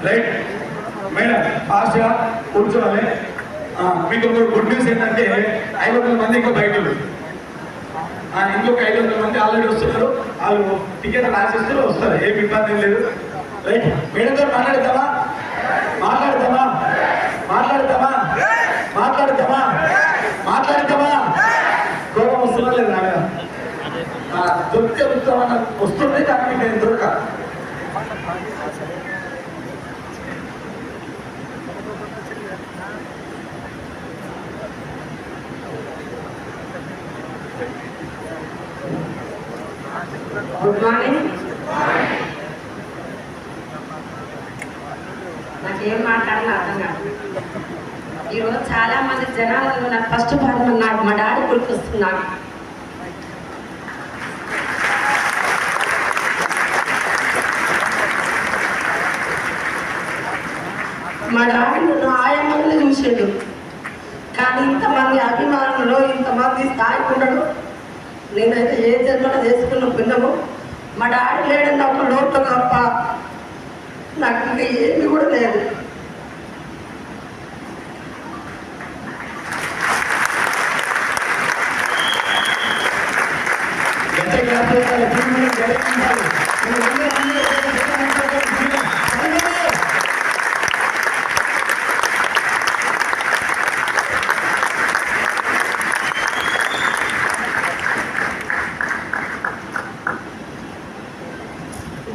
Right madam ఫాస్ట్గా కూర్చోవాలి. మీకు ఒక గుడ్ న్యూస్ ఏంటంటే 500 మంది ఇంకో బయట ఇంకొక 500 మంది ఆల్రెడీ వస్తున్నారు. వాళ్ళు టికెట్ రాసిస్తూ వస్తారు, ఏమి ఇబ్బంది లేదు. రైట్ మేడంతో మాట్లాడతామా మాట్లాడతామా మాట్లాడతామా మాట్లాడతామా మాట్లాడతామా కోపం వస్తున్నా లేదు నాగా దొరికితే వస్తామన్న వస్తుంది కానీ నేను దొరక. Good morning. నాకేం మాట్లాడాలో అర్థం కాదు. ఈరోజు చాలా మంది జనాలలో నాకు ఫస్ట్ పాడమని నాకు మా డాడీ గుర్తొస్తున్నాడు. మా డాడీ నన్ను ఆయమ్మని చూసాడు, కానీ ఇంతమంది అభిమానులు ఇంతమంది స్థాయికున్నాడు. నేనైతే ఏ జన్మలో చేసుకున్న పుణ్యము మా డాడీ లేడని ఒక లోటు తప్ప నాకు ఇంకా ఏమి కూడా లేదు.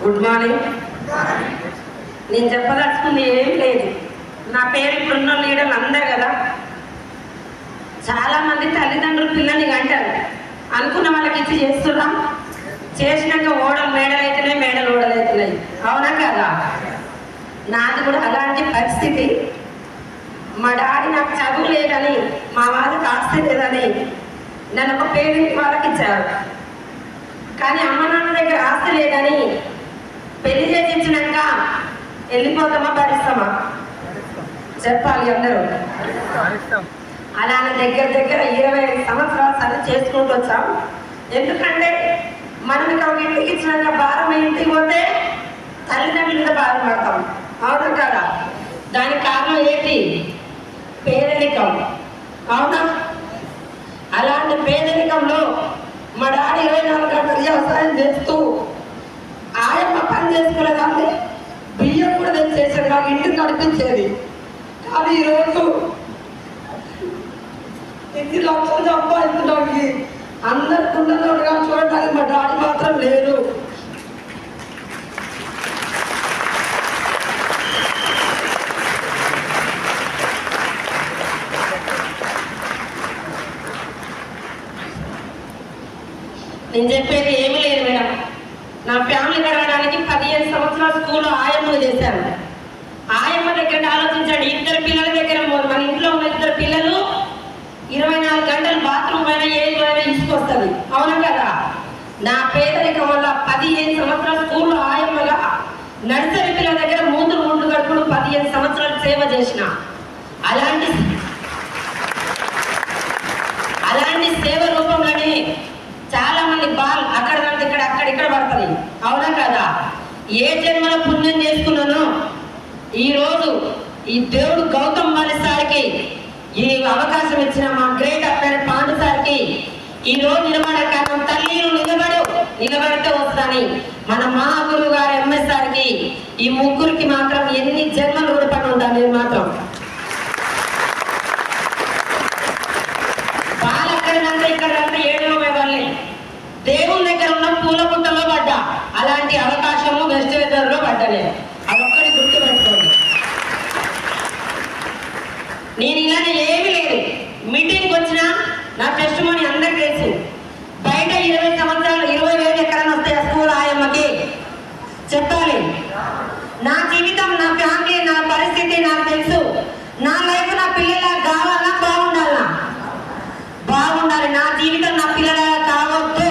Good morning. నేను చెప్పదలుచుకుంది ఏం లేదు. నా పేరు ఇప్పుడున్న లీడర్లు అందరు కదా, చాలామంది తల్లిదండ్రులు పిల్లల్ని అంటారు, అనుకున్న వాళ్ళకి ఇచ్చి చేస్తున్నాం, చేసినాక ఓడలు మేడలు అవుతున్నాయి, మేడలు ఓడలు అవుతున్నాయి. అవునా కదా? నాది కూడా అలాంటి పరిస్థితి. మా డాడీ నాకు చదువు లేదని, మా వాళ్ళకి ఆస్తి లేదని నన్ను ఒక పేరెంట్ వాళ్ళకి ఇచ్చారు. కానీ అమ్మ నాన్న దగ్గర ఆస్తి లేదని పెళ్లి చేసి ఇచ్చినాక వెళ్ళిపోతామా భరిస్తామా చెప్పాలి అందరూ. అలానే దగ్గర 25 సంవత్సరాలు సరి చేసుకుంటూ వచ్చాం. ఎందుకంటే మనం ఇక్కడ ఒక ఇంటికి ఇచ్చినాక భారం ఇంటికి పోతే తల్లిదండ్రుల మీద భారం పడతాం. అవునా కదా? దానికి కారణం ఏంటి? పేదరికం. అవునా? అలాంటి పేదరికంలో మా డాడీ 24 గంటలు వ్యవసాయం చేస్తూ ఆయమ్మ పని చేసుకునేదాన్ని, బియ్యం కూడా తెచ్చేసాడు, నాకు ఇంటికి నడిపించేది. కానీ ఈరోజు 2 లక్షలు సంపాదించడానికి అందరు కుండలోడుగా చూడడానికి మా డాడీ మాత్రం లేరు. నేను చెప్పేది ఏమీ లేదు మేడం. నా ఫ్యామిలీ గడవడానికి 15 సంవత్సరాలు స్కూల్లో ఆయమ్మలు చేశాను. ఆయమ్మ దగ్గర ఆలోచించండి, 2 పిల్లల దగ్గర మన ఇంట్లో ఉన్న 2 పిల్లలు 24 గంటలు బాత్రూమ్ పైన ఏది అయినా తీసుకొస్తుంది. అవునా కదా? నా పేదరికం వల్ల 15 సంవత్సరాలు స్కూల్లో ఆయమ్మగా నర్సరీ పిల్లల దగ్గర ముందు గడుపుడు 15 సంవత్సరాలు సేవ చేసిన. అలాంటి సేవ రూపంలోనే చాలా మంది బాల్ అక్కడ ఇక్కడ పడుతుంది. అవునా కదా? ఏ జన్మల పుణ్యం చేసుకున్నానో ఈరోజు ఈ దేవుడు గౌతమ్ వారి సారికి ఈ అవకాశం ఇచ్చిన మా గ్రేట్ అప్లైడ్ పాండు సార్కి ఈరోజు నిలబడే కారణం తల్లిలు నిలబడితే వస్తుందని మన మహాగురువు గారు ఎంఎస్ సార్కి ఈ ముగ్గురికి మాత్రం ఎన్ని జన్మలు రుణపడి ఉంటాను. నేను మాత్రం బాల్ అక్కడంటే ఇక్కడంటే 7 వాళ్ళే దేవుని దగ్గర ఉన్న పూల గుట్టలో పడ్డా. అలాంటి అవకాశము వెస్ట్ వెదర్లో పడ్డనే, అదొక్కడి గుర్తు పెట్టుకోండి. నేను ఇలానే ఏమీ లేదు. మీటింగ్కి వచ్చినా నా టెస్టిమోనీ అందరికీ తెలుసు. బయట 20 సంవత్సరాలు 20,000 ఎక్కడైనా వస్తాయి స్కూల్ ఆయమ్మకి చెప్పాలి. నా జీవితం, నా ఫ్యామిలీ, నా పరిస్థితి నాకు తెలుసు. నా లైఫ్ నా పిల్లల కావాలా, బాగుండాలి. నా జీవితం నా పిల్లల కావద్దు.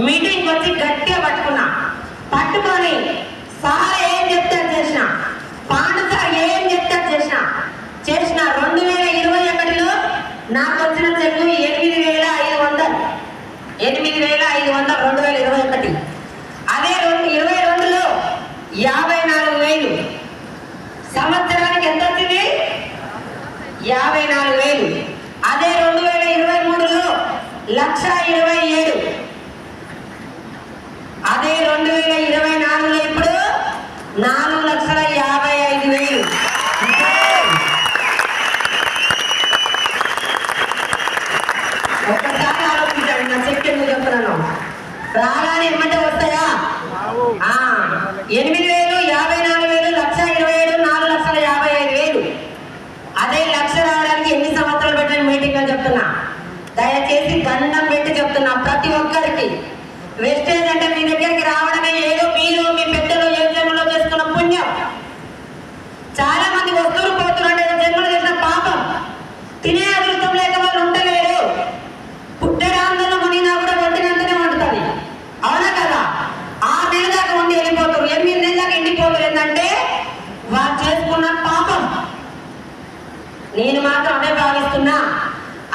మీటింగ్ వచ్చి గట్టిగా పట్టుకొని సార్ ఏం చెప్తే చేసిన, పాండు సార్ ఏం చెప్తే చేసిన 2021లో నాకు వచ్చిన చెల్లు 8,500 2021. అదే 2022లో 54,000. 1,27,000. అదే 2024లో ఇప్పుడు 4,55,000. ఒక్కసారి ఆలోచించండి, నా చెక్ ఎందుకు చెప్తున్నాను. రాగానే ఏమంటే వస్తాయా? 8,000, 54,000, 1,27,000, 4,55,000. అదే 1,00,000 రావడానికి ఎన్ని సంవత్సరాలు పెట్టిన మీటింగ్ అని చెప్తున్నా. దయచేసి దండం పెట్టి చెప్తున్నా ప్రతి ఒక్కరికి. వెస్టేజ్ అంటే మీ దగ్గరికి రావడమే ఏదో మీరు మీ పెద్దలు ఏ జన్మలో చేసుకున్న పుణ్యం. చాలా మంది వస్తువులు పోతున్నారు, ఏదో జన్మలో చేసిన పాపం. తినే అదృష్టం లేక వాళ్ళు ఉండలేరు. పుట్టడాందరూ మునిగినా కూడా వండినంతనే వండుతుంది, అవునా కదా? 6 నెలల దాకా ఉండి వెళ్ళిపోతారు, 8 నెలల దాకా ఎండిపోతారు. ఏంటంటే వాళ్ళు చేసుకున్న పాపం. నేను మాత్రం అదే భావిస్తున్నా.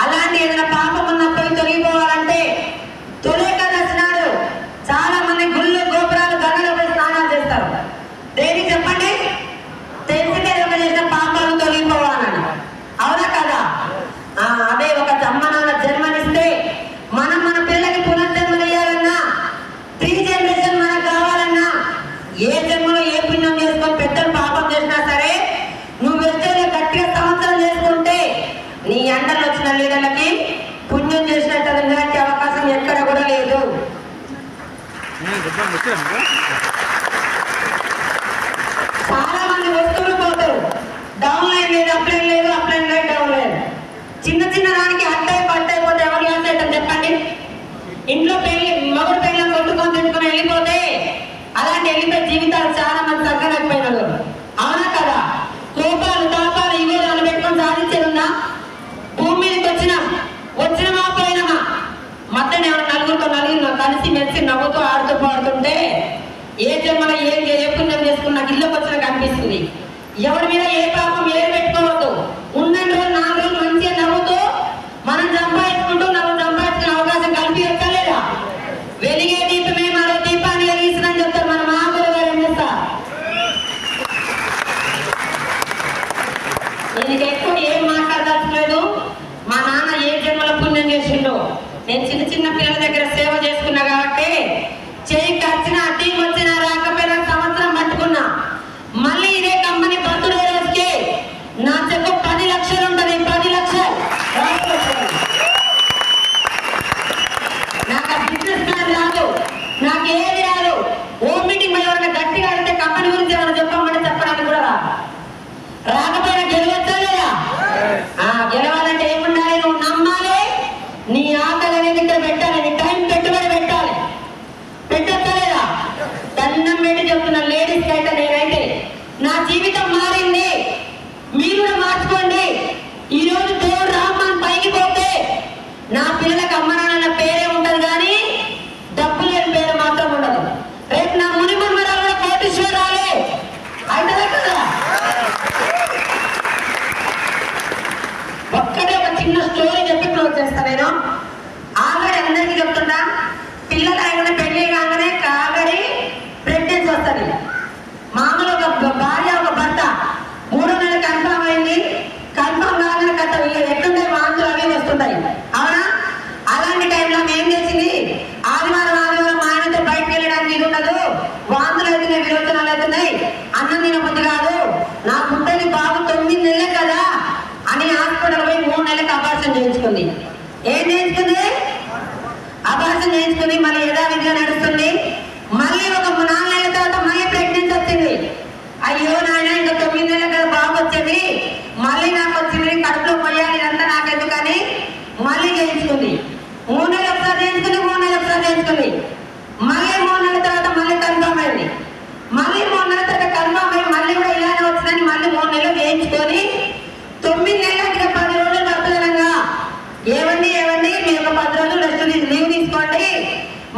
అలాంటి ఏదైనా పాపం ఉన్నప్పుడు తొలగిపోవాలంటే తొలేకాదశి నాడు చాలా మంది గుళ్ళు గోపురాలు గంగలో పోయి స్నానాలు చేస్తారు. దేనికి చెప్పండి? తెలిసితే చేసిన పాపాలు తొలగిపోవాలని, అవునా కదా? అదే ఒక అమ్మ నాన్న జన్మనిస్తే మనం మన పిల్లలకి పునర్జన్మనియాలన్నా, 3 జనరేషన్ మనకు కావాలన్నా, ఏ జన్మలో ఏ పుణ్యం చేసుకొని పెద్దలు పాపం చేసినా సరే నువ్వు వచ్చే గట్టిగా సంవత్సరం చేసుకుంటే నీ అండలు వచ్చిన లీడర్లకి పుణ్యం చేసినట్టు ఇలాంటి అవకాశం ఎక్కడ కూడా లేదు. చాలా మంది వస్తువులు పోతారు, డౌన్ లైన్ లేదు, అప్లైన్ లేదు, అప్లైన్ లేదు, డౌన్ లైన్. చిన్న చిన్న దానికి అట్టయిపోతే ఎవరు చేస్తారని చెప్పండి? ఇంట్లో పెళ్లి మగుడు పెళ్ళని కొట్టుకొని తిట్టుకొని వెళ్ళిపోతే అలాంటి వెళ్ళిపోయే జీవితాలు చాలా మంది తగ్గలేకపోయినారు, అవునా కదా? కోపాలు తాపాలు ఇవే వాళ్ళు పెట్టుకొని సాధించేరుందా? భూమి మీదకి వచ్చినమా పోయినమా మధ్యన నలుగురితో కలిసి మెలిసి నవ్వుతూ ఆడుతూ పాడుతుంటే ఏ జన్మలో ఏ పుణ్యం చేసుకుని నాకు ఇల్లుకి వచ్చినట్టు అనిపిస్తుంది. ఎవరి మీద ఏ పాపం ఏం పెట్టుకోవద్దు. ఉన్న రోజు 4 రోజులు మంచిగా నవ్వుతూ మనం సంపాదించుకుంటూ సంపాదించుకునే అవకాశం కలిపి ఎక్కలేదా? వెలిగే దీపమే మరో దీపాన్ని వెలిగిస్తుందని చెప్తారు మన మహాగురు గారు. ఏం చేస్తా నేను ఎక్కువ ఏం మాట్లాడదలేదు. మా నాన్న ఏ జన్మలో పుణ్యం చేసిండో నేను చిన్న చిన్న పిల్లల దగ్గర సేవ చేసుకున్నా కాబట్టి చేయికి వచ్చిన టీం వచ్చినా రాకపోయినా సంవత్సరం పట్టుకున్నా. మళ్ళీ ఇదే కంపెనీ బర్త్డే రోజుకి నా చెక్కు 10 లక్షలు ఉంటుంది. 10 లక్షలు నాకు బిజినెస్ ప్లాన్ రాదు, నాకు ఏది రాదు. ఓ మీటింగ్ ఎవరైనా గట్టిగా అడిగితే కంపెనీ గురించి ఏమైనా చెప్పమంటే చెప్పడానికి కూడా రాకపోయినా గెలవచ్చా లేదా? గెలవాలంటే ఏముండాలి? నువ్వు నమ్మాలి, నీ ఆకలి అనేది ఇక్కడ పెట్టాలి, నీ టైం పెట్టుబడి పెట్టాలి. పెట్టచ్చా లేదా? దండం పెట్టి చెప్తున్నా లేడీస్కి అయితే, నేనైతే నా జీవితం మారింది, మీరు కూడా మార్చుకోండి. ఈ రోజు దేవుడు రామ్మని పైకి పోతే నా పిల్లలకు అమ్మ నాన్న పేరే ఉంటది కానీ డబ్బు లేని పేరు మాత్రం ఉండదు. రేపు నా ముని మన్మరాలు కూడా కోటీశ్వరాలే అయితే కదా. ఒక్కటే ఒక చిన్న స్టోరీ చెప్పి క్లోజ్ చేస్తా. నేను ఆల్రెడీ అందరికీ చెప్తున్నా, పిల్లలు ఆయన పెళ్లి కాగానే ఆల్రెడీ ప్రెగ్నెన్సీ వస్తుంది. మామూలు ఒక భార్య ఒక భర్త 3వ నెల కన్ఫర్మ్ అయింది. కన్ఫర్మ్ కాగానే కథ ఎట్లుంటే వాంతులు అవి వస్తుంటాయి, అవునా? అలాంటి టైంలో ఏం చేసింది? ఆదివారం మా ఆయనతో బయటకు వెళ్ళడానికి ఇది ఉండదు, వాంతులు అవుతున్నాయి, విరోచనాలు అవుతున్నాయి, అన్నం తినబుద్ధి కాదు, నా పుట్టని బాబు 9 నెలలే కదా అని హాస్పిటల్ పోయి 3 నెలలకు అబార్షన్ చేయించుకుంది. ఏం చేయించుకుంది? అబార్షన్ చేయించుకుంది. మళ్ళీ యథావిధిగా నడుస్తుంది. మళ్ళీ ఒక 4 నెలల తర్వాత మళ్ళీ ప్రెగ్నెన్సీ వచ్చింది. అయ్యో నాయన, ఇంకా 9 నెలల కదా బాబు వచ్చేది, మళ్ళీ నాకు వచ్చింది, కడుపులో పోయాలి, ఇదంతా నాకెందుకని మళ్ళీ చేయించుకుంది. 3 నెలలు ఒకసారి చేయించుకుంది, 3 నెలలు ఒకసారి చేయించుకుంది. మళ్ళీ 3 నెలల తర్వాత మళ్ళీ కన్ఫర్మ్ అయింది. మళ్ళీ 3 నెలల తర్వాత కన్ఫర్మ్ అయ్యి మళ్ళీ కూడా ఇలానే వచ్చిందని మళ్ళీ 3 నెలలు చేయించుకొని 9 నెలలకి 10 రోజులు పడుతుందనగా ఏమండి మీరు ఒక 10 రోజులు రెస్ట్ లీవ్ తీసుకోండి,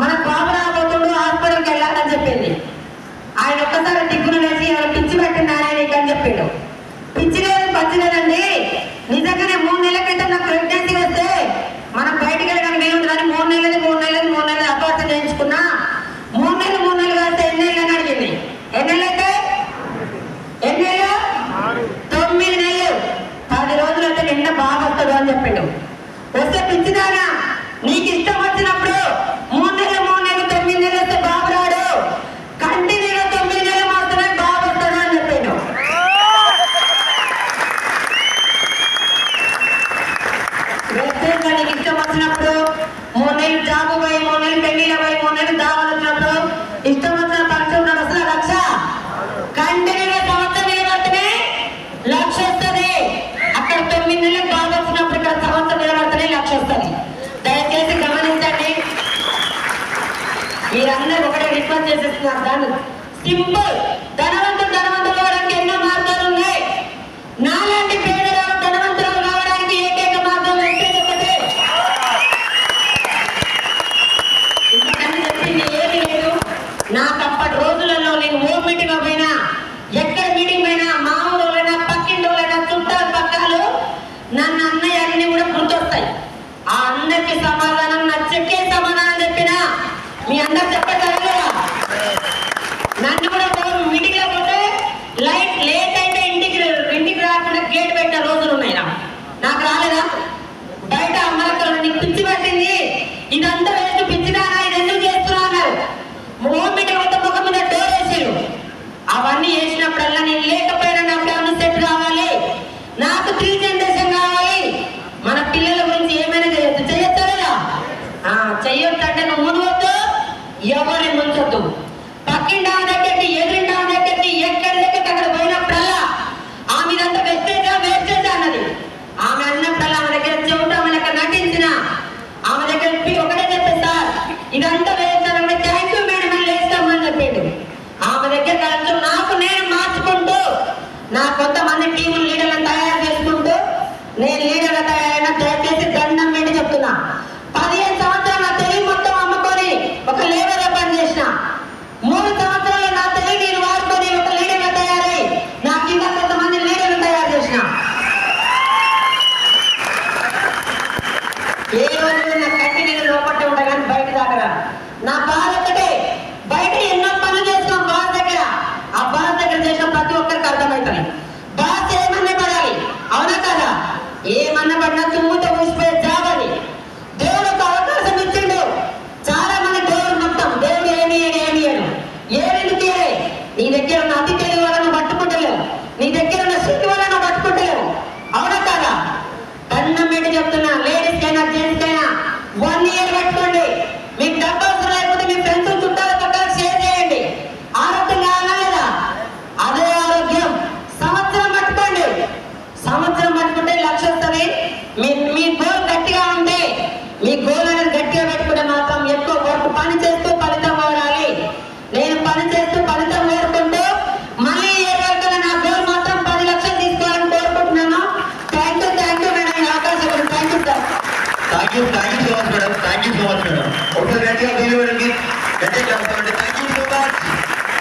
మన బాబు రాబోతుండు, హాస్పిటల్కి వెళ్ళాలని చెప్పింది. ఆయన ఒక్కసారి టిక్కులు వేసి పిచ్చి పెట్టింది ఆయన నీకు అని చెప్పిండు. పిచ్చి లేదు పచ్చి లేదండి, నిజంగానే 3 నెలల క్రితం నాకు ప్రెగ్నెన్సీ వస్తే మనం బయటికి వెళ్ళడానికి వీలు కానీ 3 నెలలు అపార్షన్ చేయించుకున్నా. 3 నెలలు కాస్తే ఎన్ని నెలలు అని అడిగింది. ఎన్ని నెలలు అయితే 9 నెలలు. 10 రోజులు అయితే నిన్న బాగా వస్తుంది అని చెప్పిండు. వస్తే పిచ్చిదానా, నీకు ఇష్టం అందరూ ఒకటే రిక్వెస్ట్ చేసేస్తున్నారు. దాన్ని సింపుల్, ధనవంతులు కావడానికి ఎన్నో మార్గాలు ఉన్నాయి. నాలాంటి పేదవారు ధనవంతులు కావడానికి ఏకైక మార్గం అంటే ఒకటే. ఇంతకన్నా చెప్పింది ఏది లేదు. నాకు అప్పటి రోజులలో నేను హోమ్ మీటింగ్ పోయినా, ఎక్కడ మీటింగ్ పోయినా, మా ఊళ్ళైనా పక్కింటోళ్ళైనా చుట్టాలు పక్కాలు నన్ను అన్నయ్య అన్ని కూడా గుర్తొస్తాయి. ఆ అందరికి సమాధానం నచ్చకే సమాధానం చెప్పినా మీ అందరు చెప్పగలరు కదా. నన్ను కూడా మీటింగ్ లో పోతే లైట్ లేట్ అయితే ఇంటికి రాకుండా గేట్ పెట్టిన రోజులు ఉన్నాయి. నాకు రాలేదా? బయట అమ్మలక్కలు నీకు పిచ్చి పట్టింది, ఇదంతా వేసి పిచ్చిదానా, ఇది ఎందుకు చేస్తున్నా అన్నారు. హోమ్ మీటింగ్ పోతే ముఖం మీద డోర్ వేసారు. అవన్నీ వేసినప్పుడల్లా నేను లేకపోయినా నా ఫ్యామిలీ సెట్ కావాలి, నాకు 3 జనరేషన్ కావాలి, మన పిల్లల గురించి ఏమైనా చేయొచ్చు. చేయొచ్చా లేదా? చెయ్యొచ్చు అంటే నువ్వు మునవద్దు, ఎవరిని ముంచొద్దు. పక్కింటి దగ్గరికి, ఎదురింటి దగ్గరికి, ఎక్కడి దగ్గరికి అక్కడ పోయినప్పుడల్లా ఆమె ఇదంతా వేస్టేజ్ అన్నది. ఆమె అన్నప్పుడల్లా ఆమె దగ్గర చెబుతా, ఆమె లెక్క నటించిన ఆమె దగ్గర ఒకటే చెప్పే, సార్ ఇదంతా వేస్తానంటే థ్యాంక్ యూ మేడం అని వేస్తామని చెప్పాడు. ఆమె దగ్గర కలిసి నాకు నేను మార్చుకుంటూ, నా కొంతమంది టీం లీడర్లను తయారు చేసుకుంటూ, నేను లీడర్గా తయారు